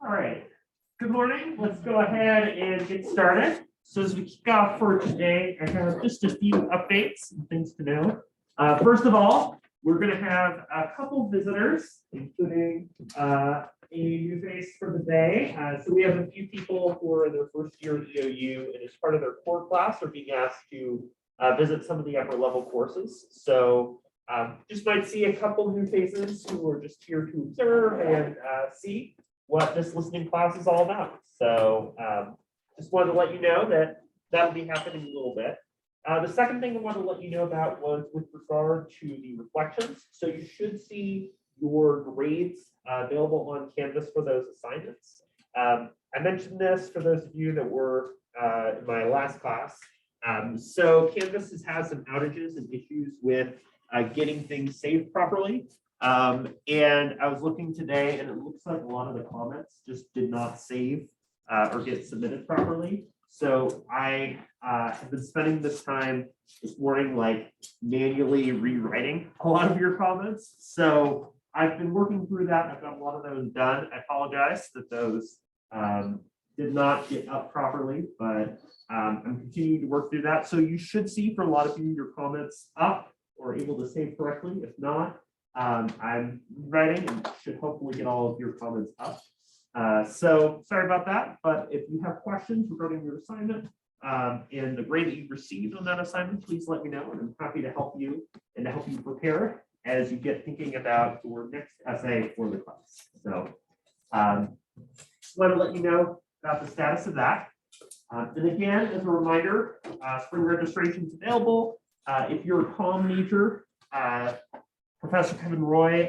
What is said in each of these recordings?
All right, good morning. Let's go ahead and get started. So as we kick off for today, I have just a few updates and things to know. First of all, we're going to have a couple visitors, including a new face for the day. So we have a few people who are in their first year at EOU, and as part of their core class are being asked to visit some of the upper level courses. So just might see a couple new faces who are just here to observe and see what this listening class is all about. So just wanted to let you know that that'll be happening in a little bit. The second thing I wanted to let you know about was with regard to the reflections. So you should see your grades available on Canvas for those assignments. I mentioned this for those of you that were in my last class. So Canvas has had some outages and issues with getting things saved properly. And I was looking today and it looks like a lot of the comments just did not save or get submitted properly. So I have been spending this time this morning like manually rewriting a lot of your comments. So I've been working through that. I've got a lot of those done. I apologize that those did not get up properly, but I'm continuing to work through that. So you should see for a lot of you your comments up or able to save correctly. If not, I'm writing and should hopefully get all of your comments up. So sorry about that, but if you have questions regarding your assignment and the grade that you've received on that assignment, please let me know, and I'm happy to help you and to help you prepare as you get thinking about your next essay for the class. So just want to let you know about the status of that. And again, as a reminder, spring registration is available. If you're a comm major, Professor Kevin Roy,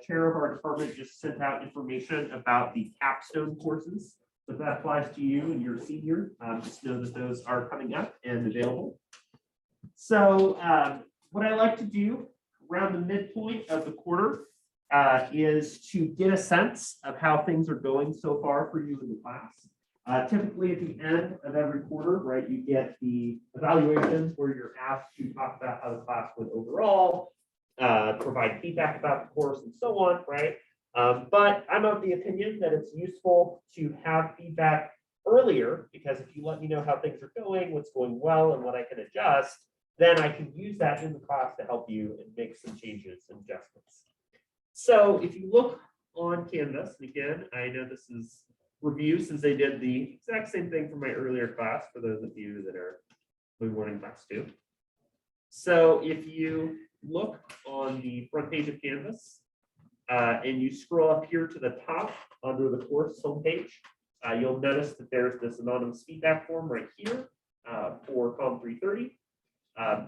chair of our department, just sent out information about the capstone courses. So if that applies to you and you're a senior, just know that those are coming up and available. So what I like to do around the midpoint of the quarter is to get a sense of how things are going so far for you in the class. Typically at the end of every quarter, right, you get the evaluations where you're asked to talk about how the class went overall, provide feedback about the course and so on, right? But I'm of the opinion that it's useful to have feedback earlier, because if you let me know how things are going, what's going well, and what I can adjust, then I can use that in the class to help you and make some changes and adjustments. So if you look on Canvas, and again, I know this is review since they did the exact same thing from my earlier class for those of you that are doing morning class too. So if you look on the front page of Canvas and you scroll up here to the top under the course homepage, you'll notice that there's this anonymous feedback form right here for COM 330.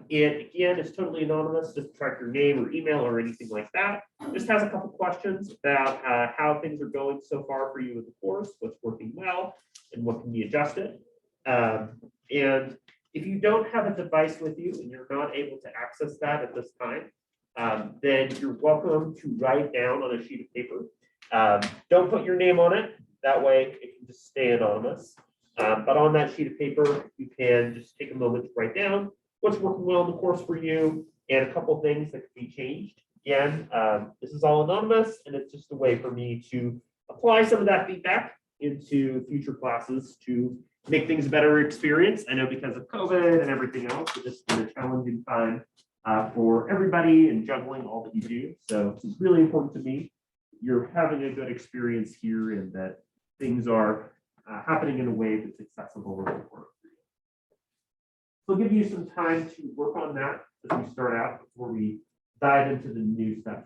It again is totally anonymous, just track your name or email or anything like that. Just has a couple questions about how things are going so far for you with the course, what's working well, and what can be adjusted. And if you don't have a device with you and you're not able to access that at this time, then you're welcome to write down on a sheet of paper. Don't put your name on it. That way it can just stay anonymous. But on that sheet of paper, you can just take a moment to write down what's working well in the course for you and a couple things that can be changed. Again, this is all anonymous, and it's just a way for me to apply some of that feedback into future classes to make things a better experience. I know because of COVID and everything else, it's been a challenging time for everybody and juggling all that you do. So it's really important to me you're having a good experience here and that things are happening in a way that's accessible and important for you. So I'll give you some time to work on that as we start out before we dive into the new stuff.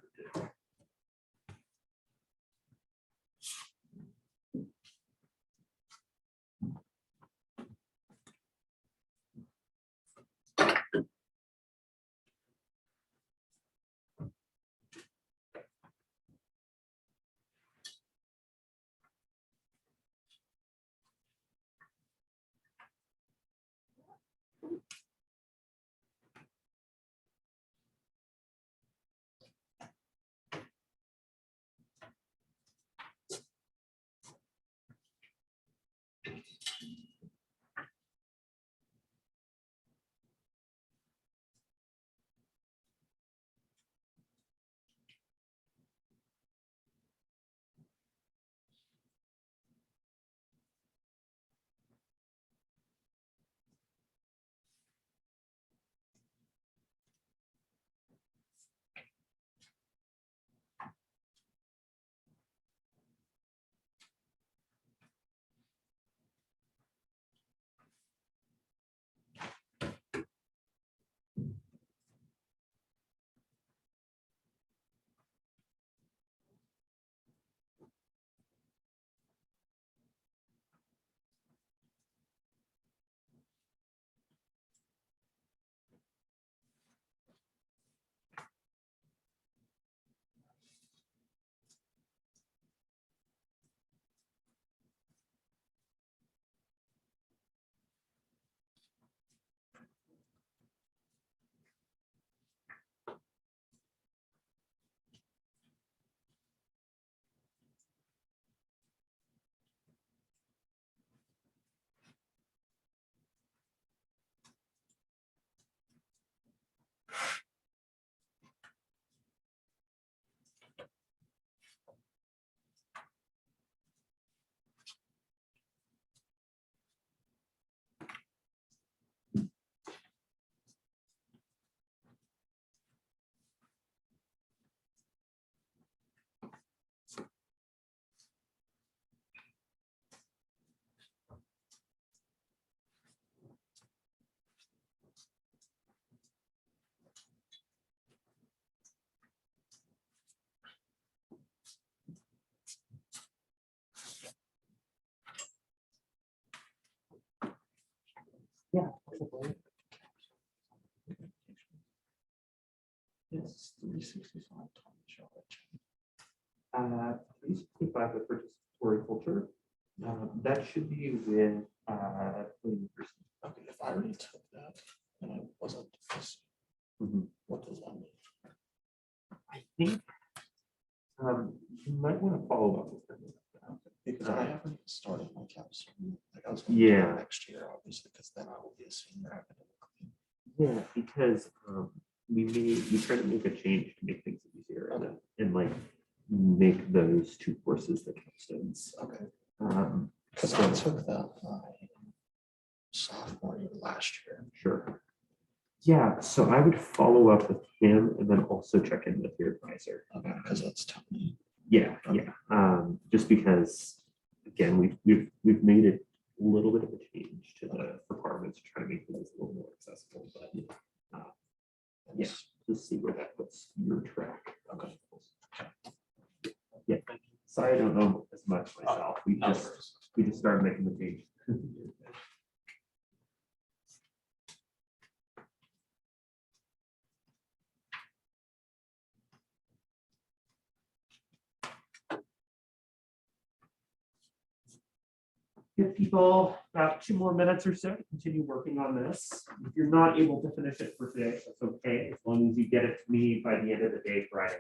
365 Tom Challenge. 365 with participatory culture. That should be with William Pearson. Okay, if I already took that and I wasn't, what does that mean? I think you might want to follow up with them. Because I haven't started my caps. Like I was going to do it next year, obviously, because then I will be a senior academically. Yeah, because we try to make a change to make things easier and like make those two courses the capstones. Okay. Because I took that sophomore year last year. Sure. Yeah, so I would follow up with him and then also check in with your advisor. Okay, because that's Tony. Yeah, yeah. Just because, again, we've made it a little bit of a change to the requirements to try to make things a little more accessible. But yeah, just see where that puts your track. Okay. Yeah. Sorry, I don't know as much myself. We just started making the change. Give people about 2 more minutes or so to continue working on this. If you're not able to finish it for today, that's okay, as long as you get it to me by the end of the day Friday.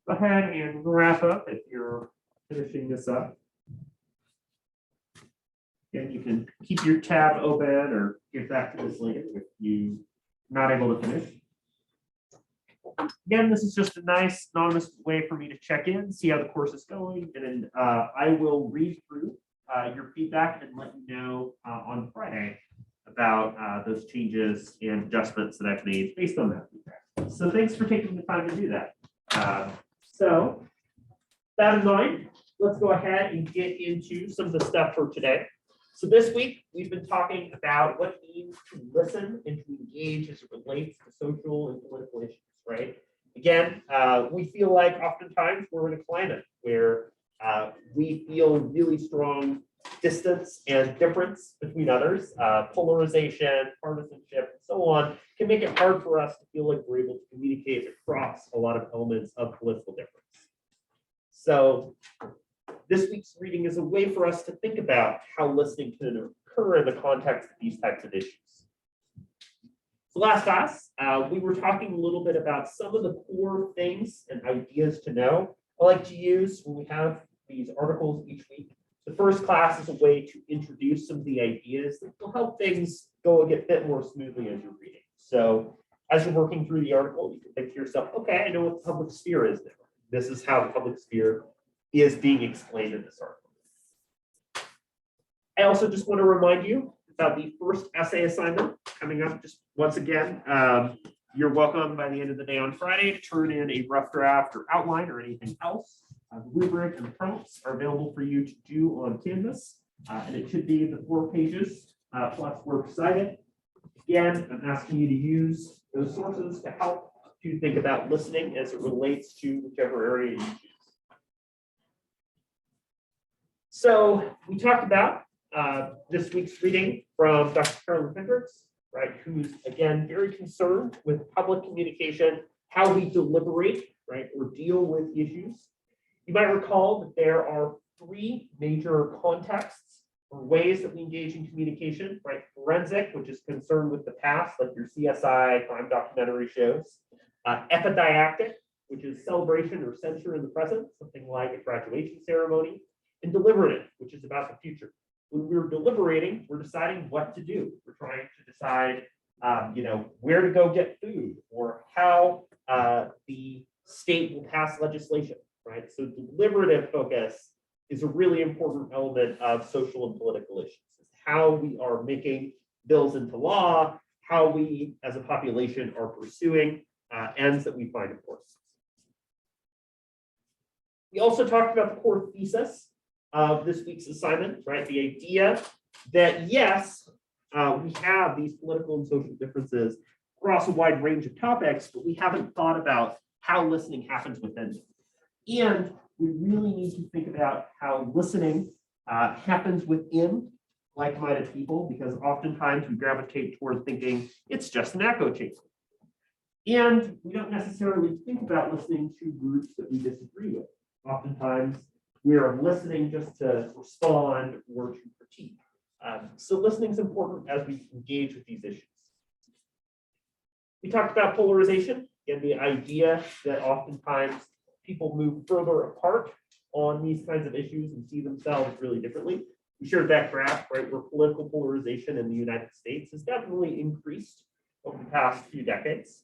Go ahead and wrap up if you're finishing this up. And you can keep your tab open or get back to this later if you're not able to finish. Again, this is just a nice anonymous way for me to check in, see how the course is going, and then I will read through your feedback and let you know on Friday about those changes and adjustments that I've made based on that feedback. So thanks for taking the time to do that. So that in mind, let's go ahead and get into some of the stuff for today. So this week, we've been talking about what it means to listen and to engage as it relates to social and political issues, right? Again, we feel like oftentimes we're in a climate where we feel really strong distance and difference between others, polarization, partisanship, and so on, can make it hard for us to feel like we're able to communicate across a lot of elements of political difference. So this week's reading is a way for us to think about how listening can occur in the context of these types of issues. So last class, we were talking a little bit about some of the core things and ideas to know. I like to use when we have these articles each week. The first class is a way to introduce some of the ideas that will help things go a bit more smoothly as you're reading. So as you're working through the article, you can think to yourself, okay, I know what the public sphere is now. This is how the public sphere is being explained in this article. I also just want to remind you about the first essay assignment coming up. Just once again, you're welcome by the end of the day on Friday to turn in a rough draft or outline or anything else. The rubric and the prompts are available for you to do on Canvas, and it should be the 4 pages plus works cited. Again, I'm asking you to use those sources to help to think about listening as it relates to whichever area you choose. So we talked about this week's reading from Dr. Carolyn Hendricks, right, who's again very concerned with public communication, how we deliberate right, or deal with issues. You might recall that there are three major contexts or ways that we engage in communication, right? Forensic, which is concerned with the past, like your CSI crime documentary shows. Epididactic, which is celebration or censure in the present, something like a graduation ceremony. And deliberative, which is about the future. When we're deliberating, we're deciding what to do. We're trying to decide, where to go get food or how the state will pass legislation, right? So deliberative focus is a really important element of social and political issues. It's how we are making bills into law, how we as a population are pursuing ends that we find important. We also talked about the core thesis of this week's assignment, right? The idea that yes, we have these political and social differences across a wide range of topics, but we haven't thought about how listening happens within them. And we really need to think about how listening happens within like-minded people, because oftentimes we gravitate toward thinking it's just an echo chamber. And we don't necessarily think about listening to groups that we disagree with. Oftentimes we are listening just to respond or to critique. So listening is important as we engage with these issues. We talked about polarization and the idea that oftentimes people move further apart on these kinds of issues and see themselves really differently. We shared that graph, right, where political polarization in the United States has definitely increased over the past few decades.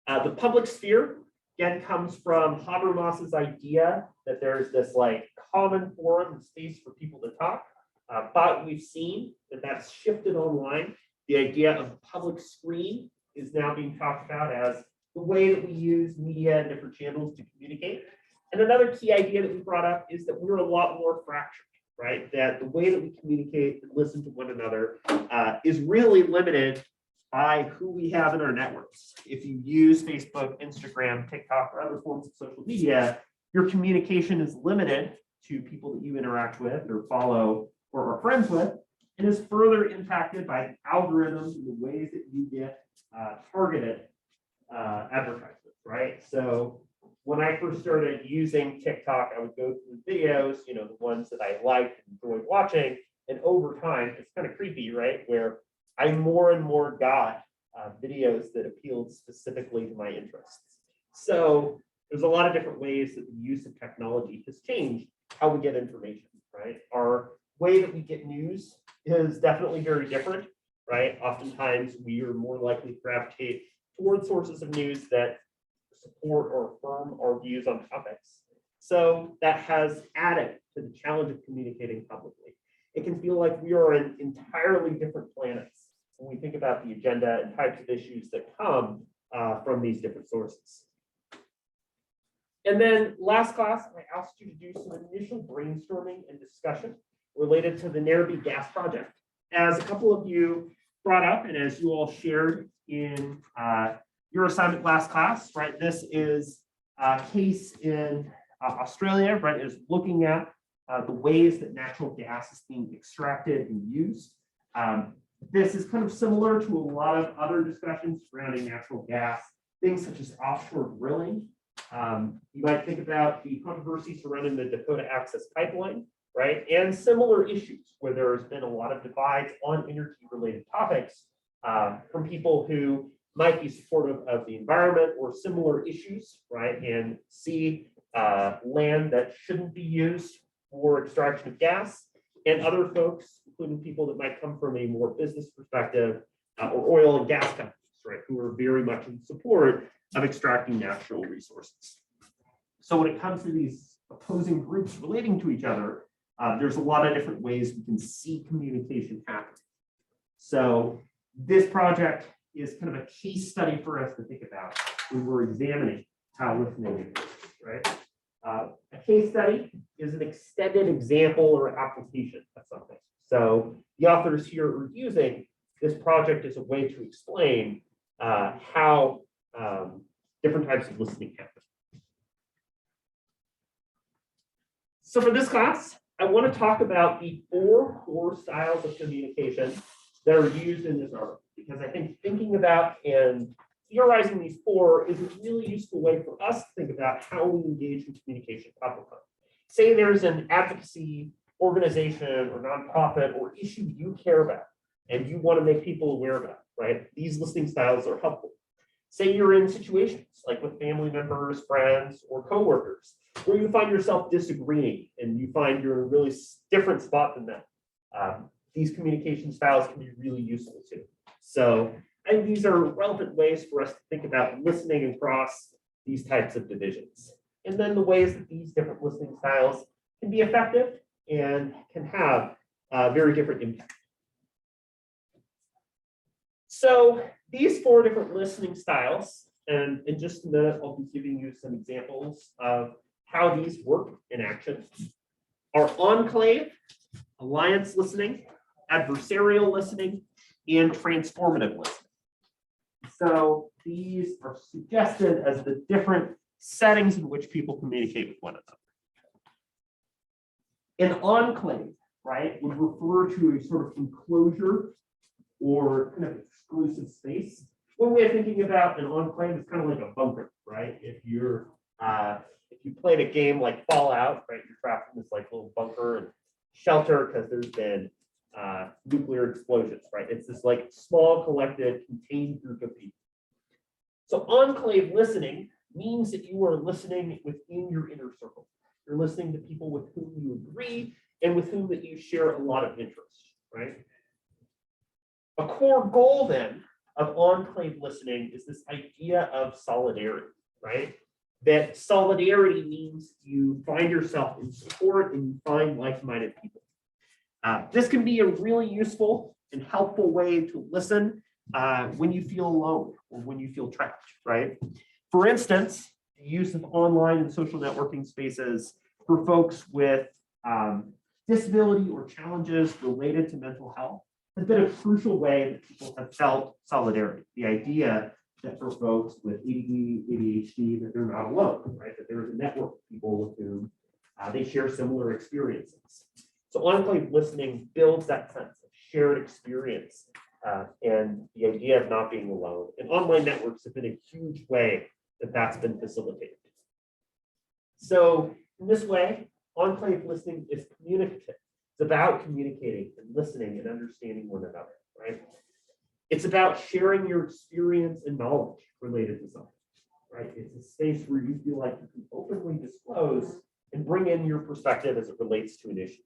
The public sphere, again, comes from Habermas's idea that there's this like common forum and space for people to talk. But we've seen that that's shifted online. The idea of a public screen is now being talked about as the way that we use media and different channels to communicate. And another key idea that we brought up is that we're a lot more fractured, right? That the way that we communicate and listen to one another is really limited by who we have in our networks. If you use Facebook, Instagram, TikTok, or other forms of social media, your communication is limited to people that you interact with or follow or are friends with, and is further impacted by algorithms and the ways that you get targeted advertisements, right? So when I first started using TikTok, I would go through videos, the ones that I liked and enjoyed watching, and over time, it's kind of creepy, right? Where I more and more got videos that appealed specifically to my interests. So there's a lot of different ways that the use of technology has changed how we get information, right? Our way that we get news is definitely very different, right? Oftentimes we are more likely to gravitate towards sources of news that support or affirm our views on topics. So that has added to the challenge of communicating publicly. It can feel like we are in entirely different planets when we think about the agenda and types of issues that come from these different sources. And then last class, I asked you to do some initial brainstorming and discussion related to the Narrabee Gas Project. As a couple of you brought up, and as you all shared in your assignment last class, right, this is a case in Australia, right, is looking at the ways that natural gas is being extracted and used. This is kind of similar to a lot of other discussions surrounding natural gas, things such as offshore drilling. You might think about the controversy surrounding the Dakota Access Pipeline, right? And similar issues where there's been a lot of divides on energy-related topics from people who might be supportive of the environment or similar issues, right? And see land that shouldn't be used for extraction of gas, and other folks, including people that might come from a more business perspective or oil and gas companies, right, who are very much in support of extracting natural resources. So when it comes to these opposing groups relating to each other, there's a lot of different ways we can see communication happen. So this project is kind of a case study for us to think about when we're examining how listening is, right? A case study is an extended example or application of something. So the authors here are using this project as a way to explain how different types of listening happen. So for this class, I want to talk about the 4 core styles of communication that are used in this article, because I think thinking about and theorizing these four is a really useful way for us to think about how we engage in communication top of mind. Say there's an advocacy organization or nonprofit or issue you care about and you want to make people aware of it, right? These listening styles are helpful. Say you're in situations like with family members, friends, or coworkers, where you find yourself disagreeing and you find you're in a really different spot than them. These communication styles can be really useful too. So I think these are relevant ways for us to think about listening across these types of divisions. And then the ways that these different listening styles can be effective and can have very different impact. So these four different listening styles, and in just a minute, I'll be giving you some examples of how these work in action, are enclave, alliance listening, adversarial listening, and transformative listening. So these are suggested as the different settings in which people communicate with one another. An enclave, right, would refer to a sort of enclosure or kind of exclusive space. One way of thinking about an enclave is kind of like a bunker, right? If you played a game like Fallout, right, you're trapped in this like little bunker and shelter because there's been nuclear explosions, right? It's this like small, collected, contained group of people. So enclave listening means that you are listening within your inner circle. You're listening to people with whom you agree and with whom that you share a lot of interest, right? A core goal then of enclave listening is this idea of solidarity, right? That solidarity means you find yourself in support and you find like-minded people. This can be a really useful and helpful way to listen when you feel alone or when you feel trapped, right? For instance, the use of online and social networking spaces for folks with disability or challenges related to mental health has been a crucial way that people have felt solidarity. The idea that for folks with ADD, ADHD, that they're not alone, right? That there is a network of people with whom they share similar experiences. So enclave listening builds that sense of shared experience and the idea of not being alone. And online networks have been a huge way that that's been facilitated. So in this way, enclave listening is communicative. It's about communicating and listening and understanding one another, right? It's about sharing your experience and knowledge related to something, right? It's a space where you feel like you can openly disclose and bring in your perspective as it relates to an issue.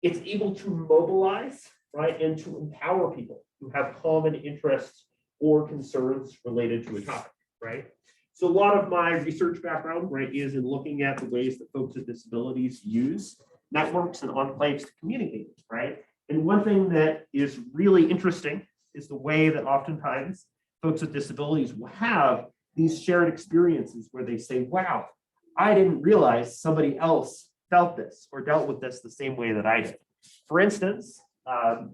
It's able to mobilize, right, and to empower people who have common interests or concerns related to a topic, right? So a lot of my research background, right, is in looking at the ways that folks with disabilities use networks and enclaves to communicate, right? And one thing that is really interesting is the way that oftentimes folks with disabilities will have these shared experiences where they say, wow, I didn't realize somebody else felt this or dealt with this the same way that I did. For instance,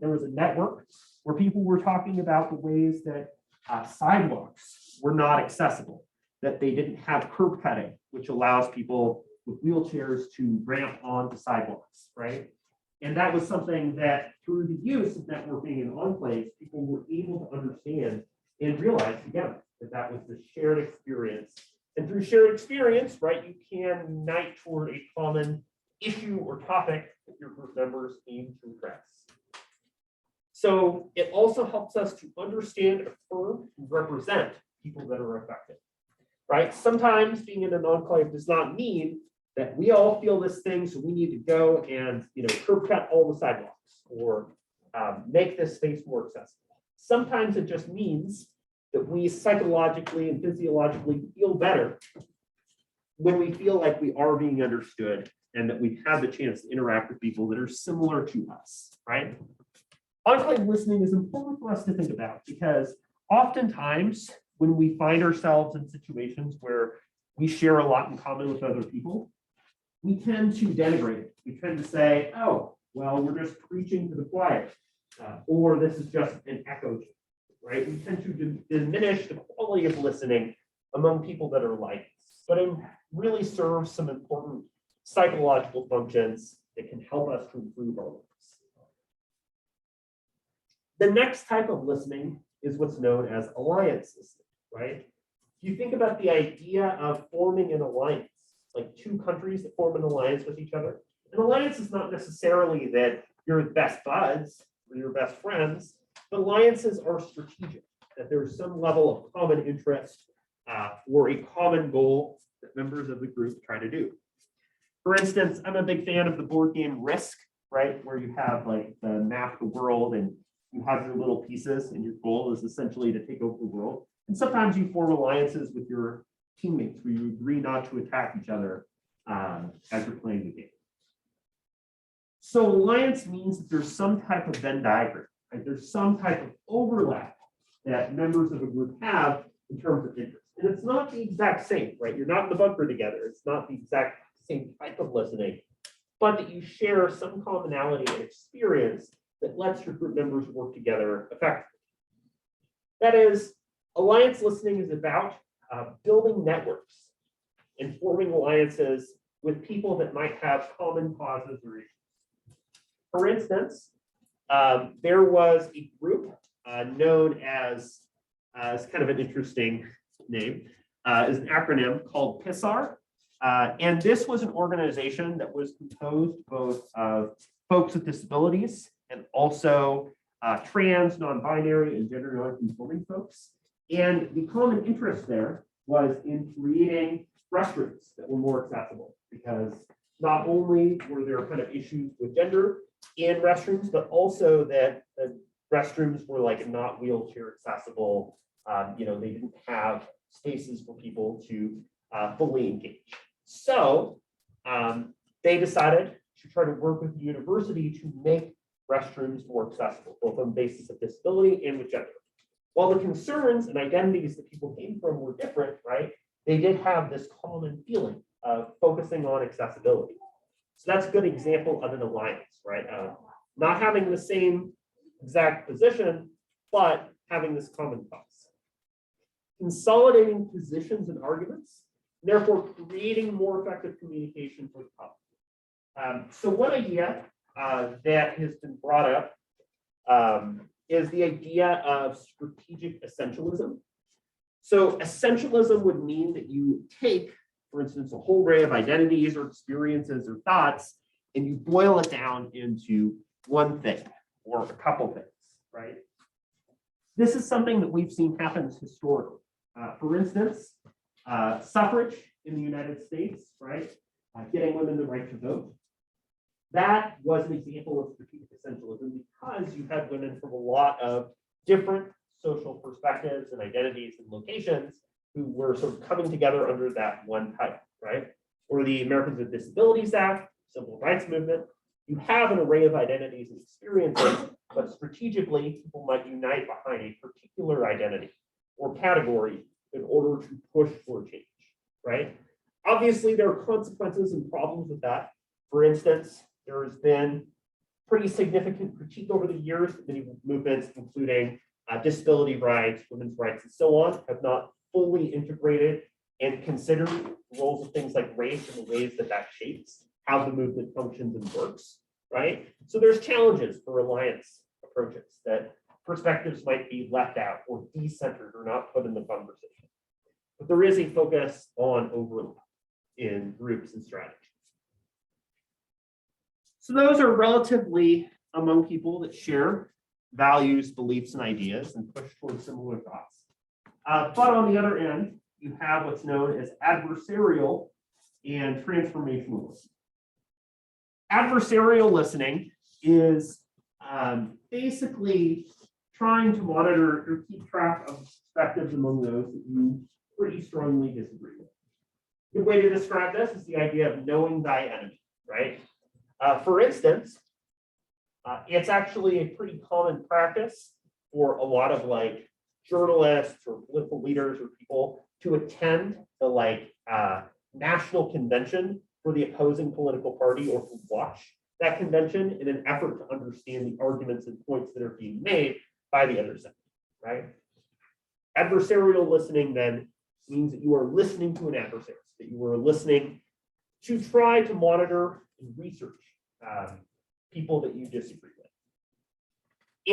there was a network where people were talking about the ways that sidewalks were not accessible, that they didn't have curb cutting, which allows people with wheelchairs to ramp onto sidewalks, right? And that was something that through the use of networking and enclaves, people were able to understand and realize together that that was the shared experience. And through shared experience, right, you can unite toward a common issue or topic that your group members aim to address. So it also helps us to understand, affirm, and represent people that are affected, right? Sometimes being in an enclave does not mean that we all feel this thing, so we need to go and curb cut all the sidewalks or make this space more accessible. Sometimes it just means that we psychologically and physiologically feel better when we feel like we are being understood and that we've had the chance to interact with people that are similar to us, right? Enclave listening is important for us to think about because oftentimes when we find ourselves in situations where we share a lot in common with other people, we tend to denigrate it. We tend to say, oh, well, we're just preaching to the choir, or this is just an echo chamber, right? We tend to diminish the quality of listening among people that are like us, but it really serves some important psychological functions that can help us to improve our lives. The next type of listening is what's known as alliance listening, right? If you think about the idea of forming an alliance, like two countries that form an alliance with each other, an alliance is not necessarily that you're best buds or your best friends, but alliances are strategic, that there's some level of common interest or a common goal that members of the group try to do. For instance, I'm a big fan of the board game Risk, right? Where you have like the map the world and you have your little pieces and your goal is essentially to take over the world. And sometimes you form alliances with your teammates where you agree not to attack each other as you're playing the game. So alliance means that there's some type of Venn diagram, right? There's some type of overlap that members of a group have in terms of interest. And it's not the exact same, right? You're not in the bunker together. It's not the exact same type of listening, but that you share some commonality and experience that lets your group members work together effectively. That is, alliance listening is about building networks and forming alliances with people that might have common causes or issues. For instance, there was a group known as it's kind of an interesting name, is an acronym called PISAR. And this was an organization that was composed both of folks with disabilities and also trans, non-binary, and gender non-conforming folks. And the common interest there was in creating restrooms that were more accessible, because not only were there kind of issues with gender in restrooms, but also that the restrooms were like not wheelchair accessible. They didn't have spaces for people to fully engage. So they decided to try to work with the university to make restrooms more accessible, both on the basis of disability and with gender. While the concerns and identities that people came from were different, right? They did have this common feeling of focusing on accessibility. So that's a good example of an alliance, right? Not having the same exact position, but having this common cause. Consolidating positions and arguments, therefore creating more effective communication for the public. So one idea that has been brought up is the idea of strategic essentialism. So essentialism would mean that you take, for instance, a whole array of identities or experiences or thoughts, and you boil it down into one thing or a couple things, right? This is something that we've seen happen historically. For instance, suffrage in the United States, right? Getting women the right to vote. That was an example of strategic essentialism because you had women from a lot of different social perspectives and identities and locations who were sort of coming together under that one title, right? Or the Americans with Disabilities Act, Civil Rights Movement. You have an array of identities and experiences, but strategically, people might unite behind a particular identity or category in order to push for change, right? Obviously, there are consequences and problems with that. For instance, there has been pretty significant critique over the years that many movements, including disability rights, women's rights, and so on, have not fully integrated and considered the roles of things like race and the ways that that shapes how the movement functions and works, right? So there's challenges for alliance approaches that perspectives might be left out or decentered or not put in the conversation. But there is a focus on overlap in groups and strategies. So those are relatively among people that share values, beliefs, and ideas and push towards similar thoughts. But on the other end, you have what's known as adversarial and transformational listening. Adversarial listening is basically trying to monitor or keep track of perspectives among those that you pretty strongly disagree with. A good way to describe this is the idea of knowing thy enemy, right? For instance, it's actually a pretty common practice for a lot of like journalists or political leaders or people to attend the national convention for the opposing political party or to watch that convention in an effort to understand the arguments and points that are being made by the other side, right? Adversarial listening then means that you are listening to an adversary, that you are listening to try to monitor and research people that you disagree with.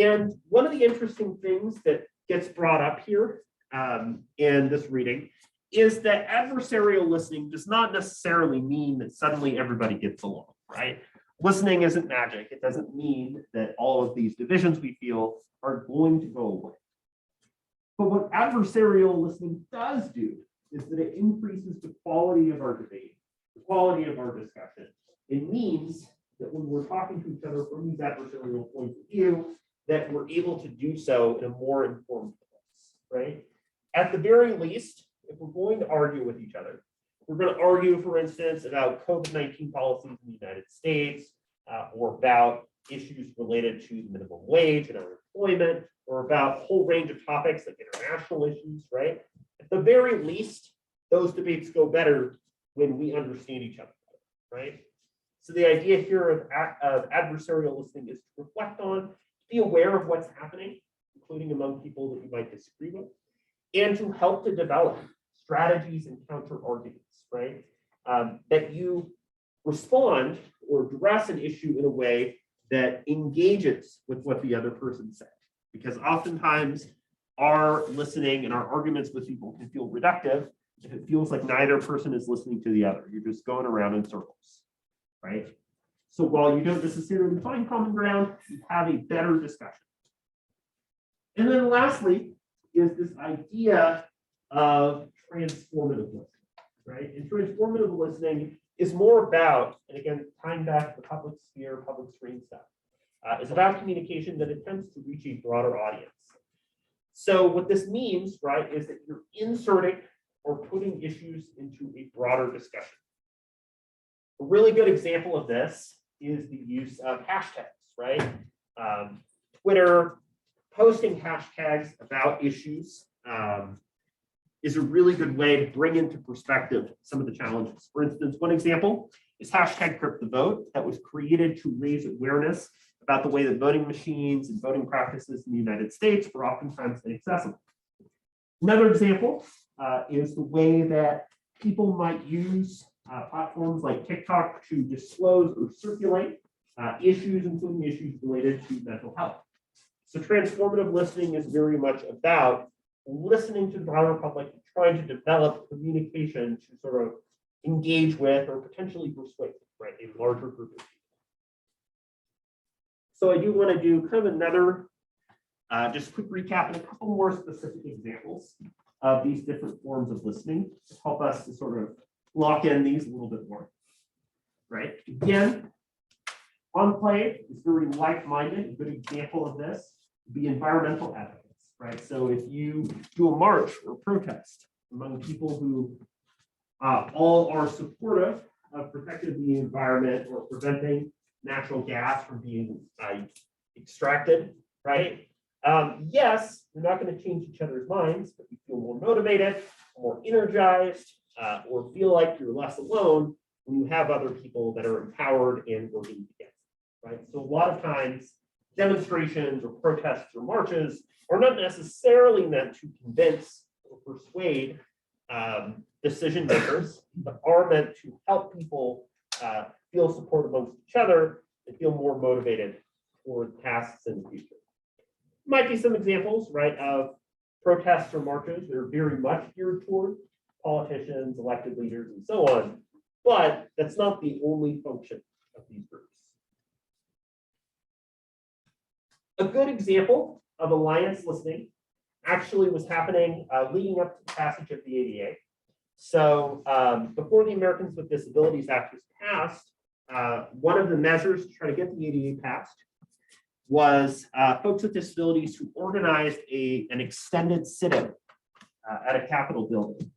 And one of the interesting things that gets brought up here in this reading is that adversarial listening does not necessarily mean that suddenly everybody gets along, right? Listening isn't magic. It doesn't mean that all of these divisions we feel are going to go away. But what adversarial listening does do is that it increases the quality of our debate, the quality of our discussion. It means that when we're talking to each other from these adversarial points of view, that we're able to do so in a more informed place, right? At the very least, if we're going to argue with each other, we're going to argue, for instance, about COVID-19 policies in the United States, or about issues related to the minimum wage and unemployment, or about a whole range of topics like international issues, right? At the very least, those debates go better when we understand each other, right? So the idea here of adversarial listening is to reflect on, be aware of what's happening, including among people that you might disagree with, and to help to develop strategies and counter arguments, right? That you respond or address an issue in a way that engages with what the other person said. Because oftentimes our listening and our arguments with people can feel reductive if it feels like neither person is listening to the other. You're just going around in circles, right? So while you don't necessarily find common ground, you have a better discussion. And then lastly is this idea of transformative listening, right? And transformative listening is more about, and again, tying back to the public sphere, public screen stuff, is about communication that attempts to reach a broader audience. So what this means, right, is that you're inserting or putting issues into a broader discussion. A really good example of this is the use of hashtags, right? Twitter posting hashtags about issues is a really good way to bring into perspective some of the challenges. For instance, one example is hashtag #CrypTheVote that was created to raise awareness about the way that voting machines and voting practices in the United States were oftentimes inaccessible. Another example is the way that people might use platforms like TikTok to disclose or circulate issues, including issues related to mental health. So transformative listening is very much about listening to the broader public, trying to develop communication to sort of engage with or potentially persuade, right, a larger group of people. So I do want to do kind of another just quick recap and a couple more specific examples of these different forms of listening to help us to sort of lock in these a little bit more, right? Again, Enclave is very like-minded. A good example of this would be environmental advocates, right? So if you do a march or protest among people who all are supportive of protecting the environment or preventing natural gas from being extracted, right? Yes, you're not going to change each other's minds, but you feel more motivated, more energized, or feel like you're less alone when you have other people that are empowered and working together, right? So a lot of times, demonstrations or protests or marches are not necessarily meant to convince or persuade decision makers, but are meant to help people feel support amongst each other and feel more motivated for tasks in the future. Might be some examples, right, of protests or marches that are very much geared toward politicians, elected leaders, and so on, but that's not the only function of these groups. A good example of alliance listening actually was happening leading up to the passage of the ADA. So before the Americans with Disabilities Act was passed, one of the measures to try to get the ADA passed was folks with disabilities who organized an extended sit-in at a Capitol building.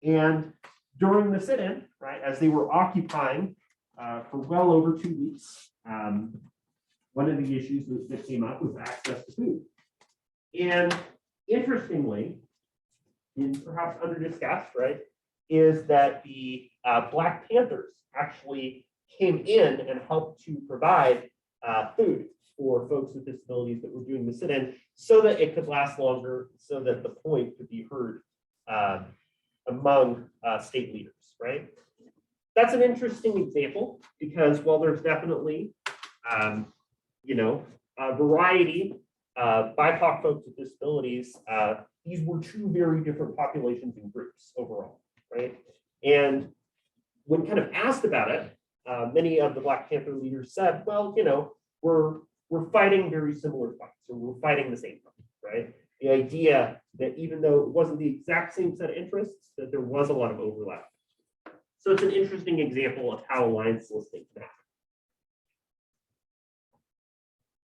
And during the sit-in, right, as they were occupying for well over 2 weeks, one of the issues that came up was access to food. And interestingly, and perhaps under discussed, right, is that the Black Panthers actually came in and helped to provide food for folks with disabilities that were doing the sit-in so that it could last longer, so that the point could be heard among state leaders, right? That's an interesting example because while there's definitely, a variety BIPOC folks with disabilities, these were two very different populations and groups overall, right? And when kind of asked about it, many of the Black Panther leaders said, well, you know, we're fighting very similar fights, or we're fighting the same fight, right? The idea that even though it wasn't the exact same set of interests, that there was a lot of overlap. So it's an interesting example of how alliance listening can happen.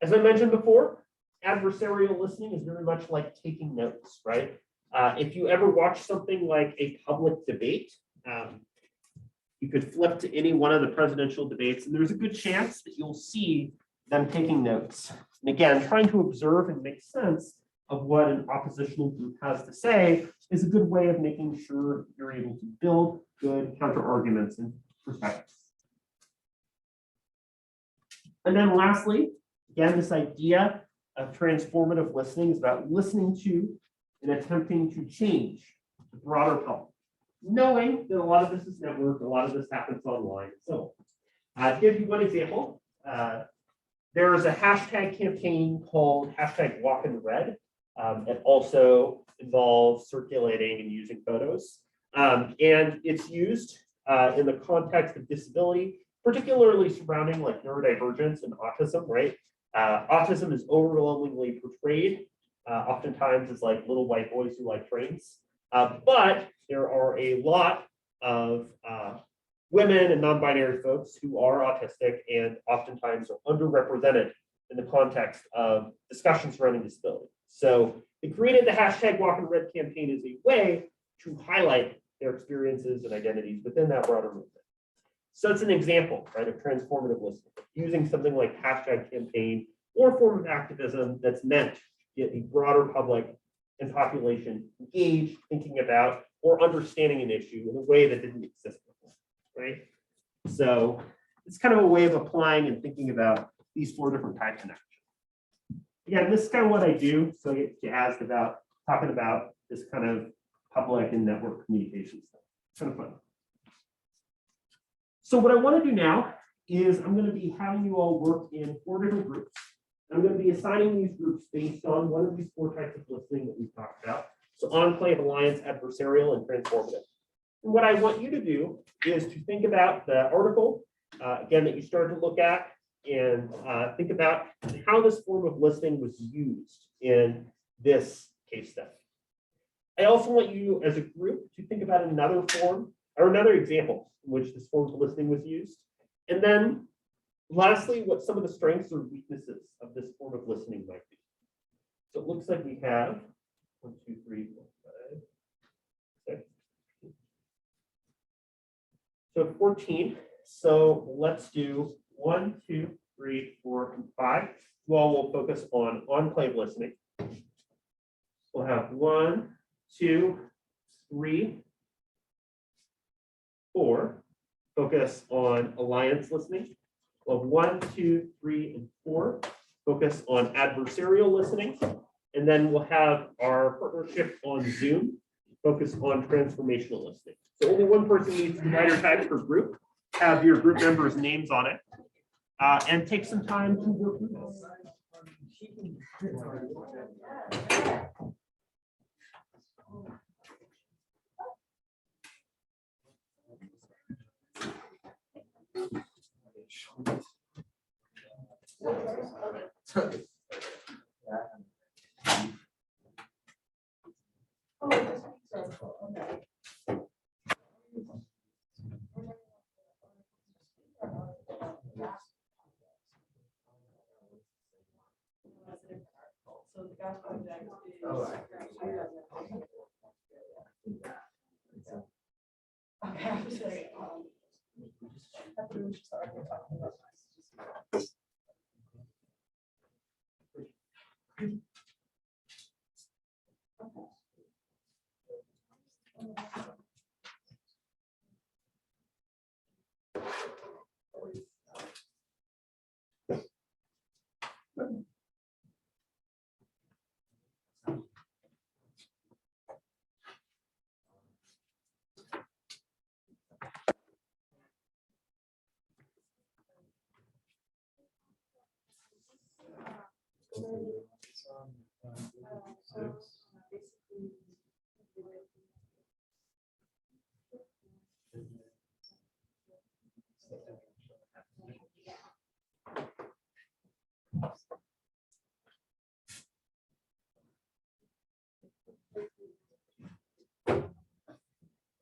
As I mentioned before, adversarial listening is very much like taking notes, right? If you ever watch something like a public debate, you could flip to any one of the presidential debates, and there's a good chance that you'll see them taking notes. And again, trying to observe and make sense of what an oppositional group has to say is a good way of making sure you're able to build good counter arguments and perspectives. And then lastly, again, this idea of transformative listening is about listening to and attempting to change the broader public, knowing that a lot of this is networked, a lot of this happens online. So to give you one example, there is a hashtag campaign called #WalkInRed. It also involves circulating and using photos. And it's used in the context of disability, particularly surrounding like neurodivergence and autism, right? Autism is overwhelmingly portrayed oftentimes as like little white boys who like trains. But there are a lot of women and non-binary folks who are autistic and oftentimes are underrepresented in the context of discussions surrounding disability. So they created the #WalkInRed campaign as a way to highlight their experiences and identities within that broader movement. So it's an example, right, of transformative listening, using something like #campaign or form of activism that's meant to get the broader public and population engaged, thinking about or understanding an issue in a way that didn't exist before, right? So it's kind of a way of applying and thinking about these 4 different types of action. Again, this is kind of what I do. So I get asked about talking about this kind of public and network communication stuff. It's kind of fun. So what I want to do now is I'm going to be having you all work in 4 different groups. I'm going to be assigning these groups based on one of these 4 types of listening that we've talked about. So enclave, alliance, adversarial, and transformative. And what I want you to do is to think about the article, again, that you started to look at, and think about how this form of listening was used in this case study. I also want you as a group to think about another form or another example in which this form of listening was used. And then lastly, what some of the strengths or weaknesses of this form of listening might be. So it looks like we have 1, 2, 3, 4, 5, 6. So 14. So let's do 1, 2, 3, 4, and 5. Well, we'll focus on enclave listening. We'll have 1, 2, 3, 4. Focus on alliance listening. We'll have 1, 2, 3, and 4. Focus on adversarial listening. And then we'll have our partnership on Zoom. Focus on transformational listening. So only one person needs to write or type per group. Have your group members' names on it. And take some time to work through this.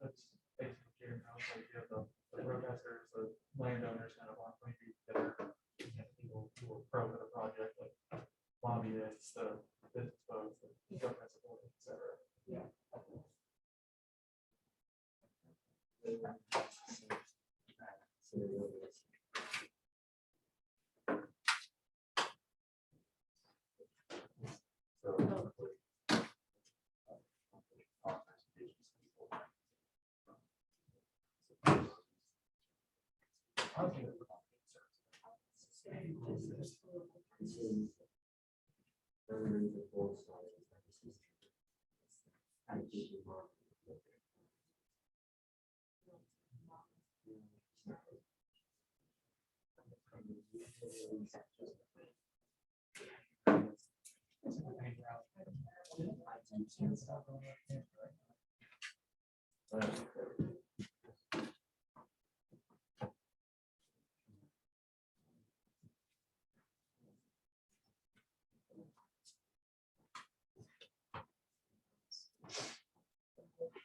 That's basically your house, like you have the protesters, the landowners kind of want to be together. You have people who are pro to the project, like lobbyists, the business folks, the government support, et cetera.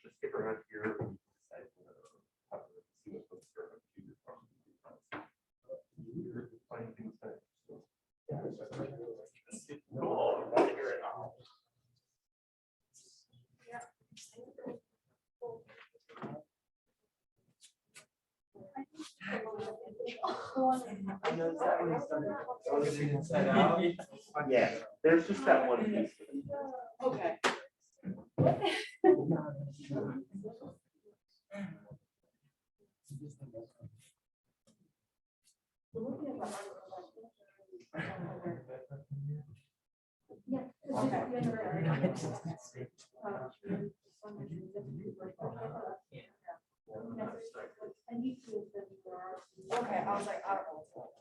Just stick around here. And decide, see what folks are up to. You're finding things that- Cool, I'm glad to hear it. Yeah, there's just that one piece. Okay. Okay, I was like, I don't know.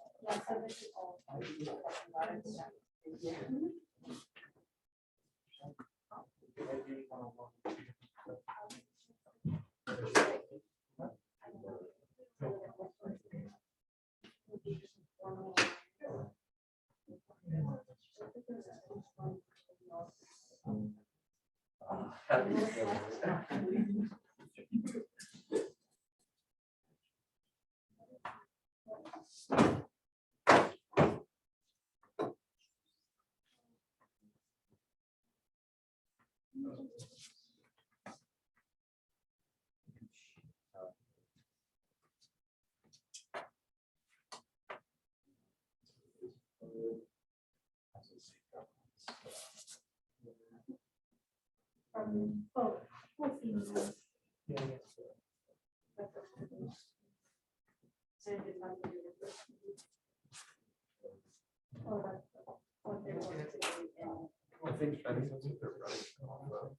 I think that's what they're running off of.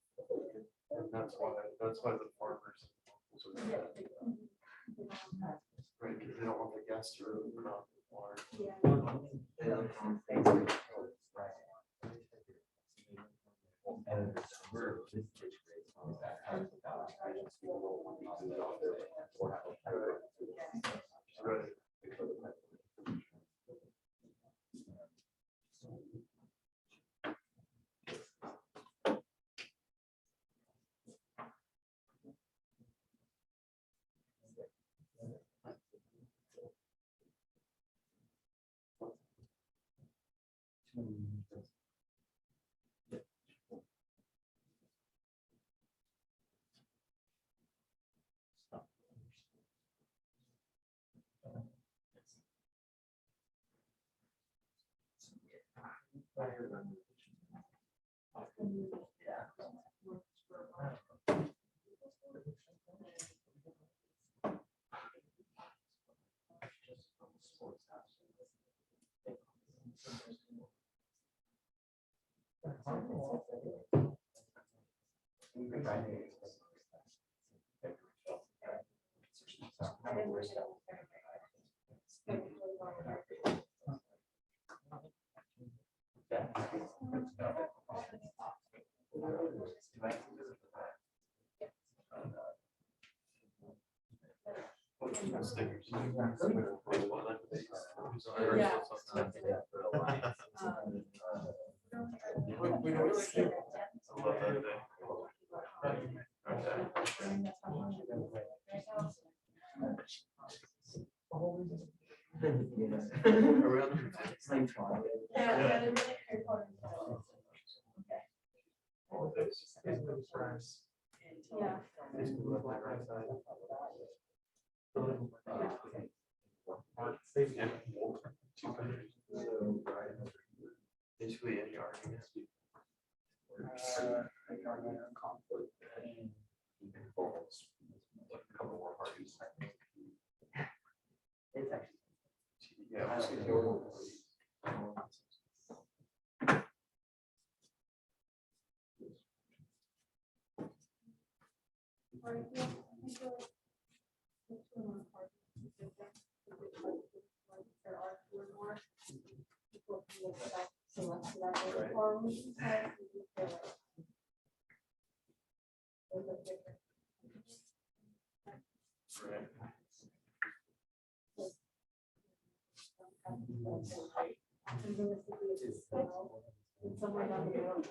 And that's why the farmers. Right, because they don't want the gas to run off the water. Right. Stickers. Yeah. Basically, any argument. A couple more parties. Yeah. There are two or more. People can look at that, select that, or we can have. Somewhere down the road.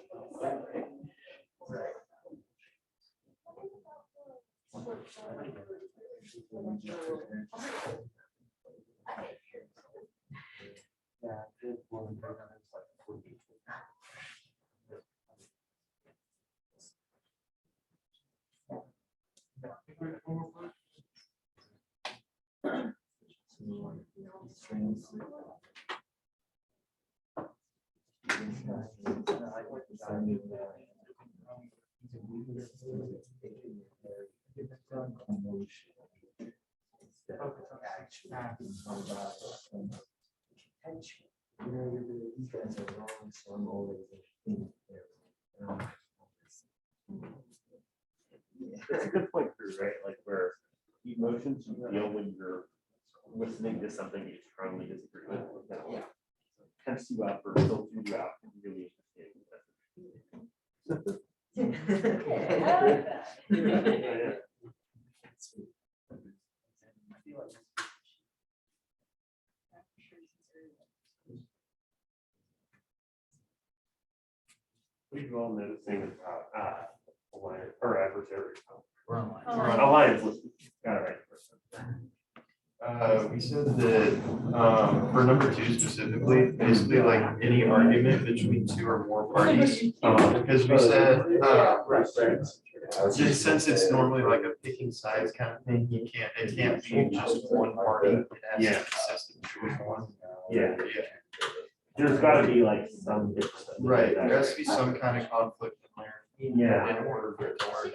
It's a good point through, right? Like where emotions you feel when you're listening to something you strongly disagree with. Yeah. Tense you up or filter you out. Really Okay, I like that. interesting. What are you all noticing about alliance or adversary? Alliance listed. Got it right. We said that for number 2 specifically, basically like any argument between 2 or more parties, because we said since it's normally like a picking sides kind of thing, it can't be just one party. It has to consist of 2 or more. Yeah. There's got to be like some. Right, there has to be some kind of conflict in there. Yeah. In order for it to work.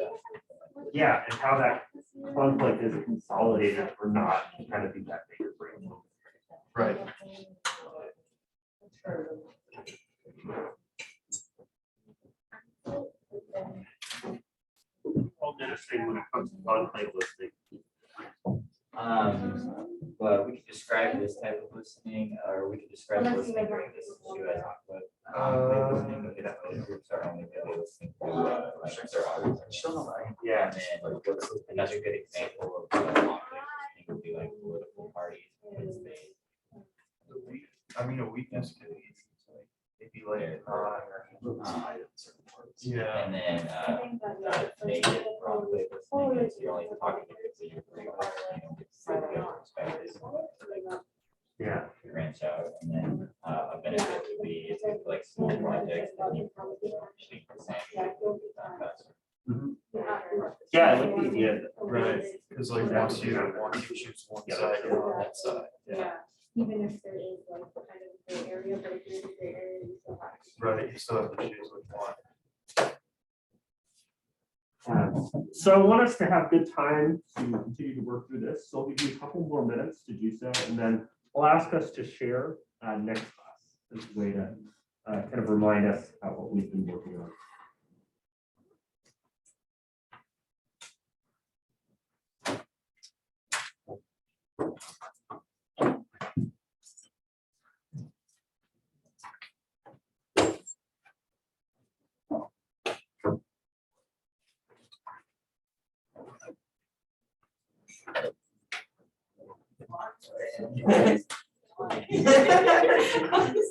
Yeah, and how that conflict is consolidated or not, to kind of be that bigger brain. Right. All interesting when it comes to conflict listing. But we could describe this type of listening, or we could describe listening during this issue as conflict. Listening, we could have the groups are only really listening to, like, their audience. Yeah. And then another good example of conflict listening would be like political parties, because they. I mean, a weakness could be maybe like yeah. And then, negative conflict listening is you're only talking to people you agree with, you don't get to see the other perspectives. Yeah. Branch out, and then a benefit would be if it's like small projects that you actually present faster. Yeah, I like the idea. Right, because like once you choose one side, you're on that side. Yeah, even if there is like kind of gray area, but if you're in the gray area, you still have to. Right, you still have to choose which one. So I want us to have good time to continue to work through this. So I'll give you a couple more minutes to do so, and then I'll ask us to share next class as a way to kind of remind us about what we've been working on.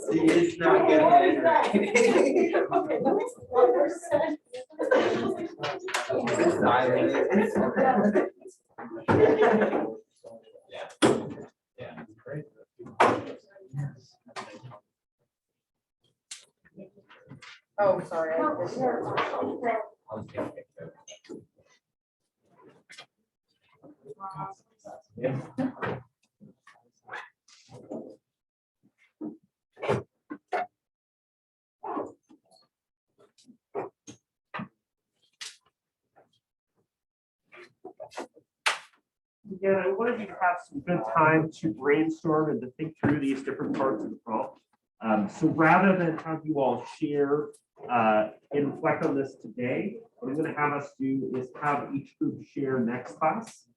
It's not good. Yeah. Great. Oh, sorry. I'll just get a picture. Yeah. Again, I wanted you to have some good time to brainstorm and to think through these different parts of the prompt. So rather than have you all share and reflect on this today, what I'm going to have us do is have each group share next class.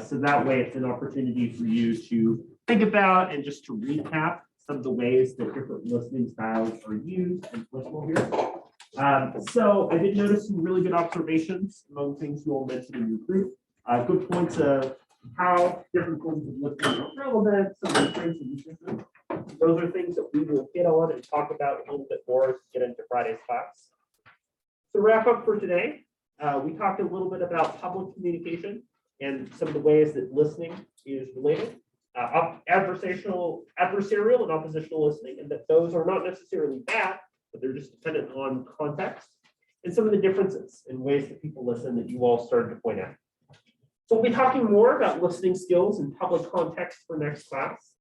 So that way it's an opportunity for you to think about and just to recap some of the ways that different listening styles are used and applicable here. So I did notice some really good observations among things you all mentioned in your group. Good points of how different forms of listening are relevant, some of the strengths and weaknesses. Those are things that we will hit on and talk about a little bit more as we get into Friday's class. To wrap up for today, we talked a little bit about public communication and some of the ways that listening is related. Adversarial and oppositional listening, and that those are not necessarily bad, but they're just dependent on context and some of the differences in ways that people listen that you all started to point out. So we'll be talking more about listening skills in public context for next class.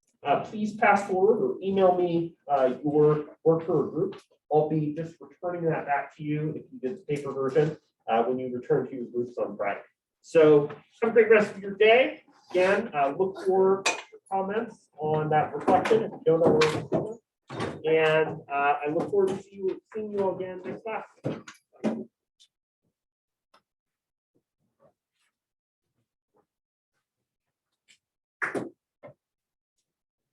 Please pass forward or email me your work for a group. I'll be just returning that back to you if you get the paper version when you return to your groups on Friday. So have a great rest of your day. Again, look for comments on that reflection if you don't already. And I look forward to seeing you all again next class.